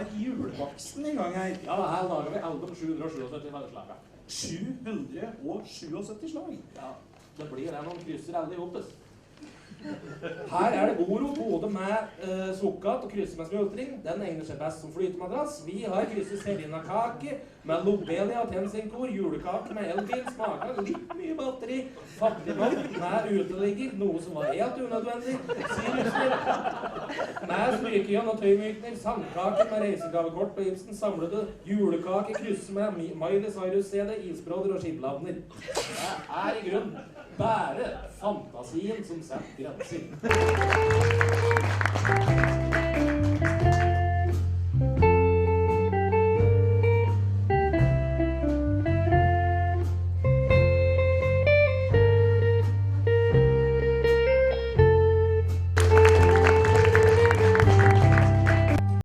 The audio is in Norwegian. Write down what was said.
har julebaksten i gang her. Ja, her lager vi alle på 777 slaget. 777 slag? Ja, det blir det noen krysser alle i hoppes. Her er det Oro både med sukkat og krysset med smultring. Den egner seg best som flytemadrass. Vi har krysset Selina-kake med lobelia og tensinkor, julekake med elbil, smaker litt mye batteri, fattigmann med uteligger, noe som var helt unødvendig, sirupsmel med strykejønn og tøymykning, sandkake med reisegavekort på Ibsen, samlede julekake, krysset med Miley Cyrus-CD, isbrodder og skibladner. Det er i grunnen bare fantasien som setter grenser.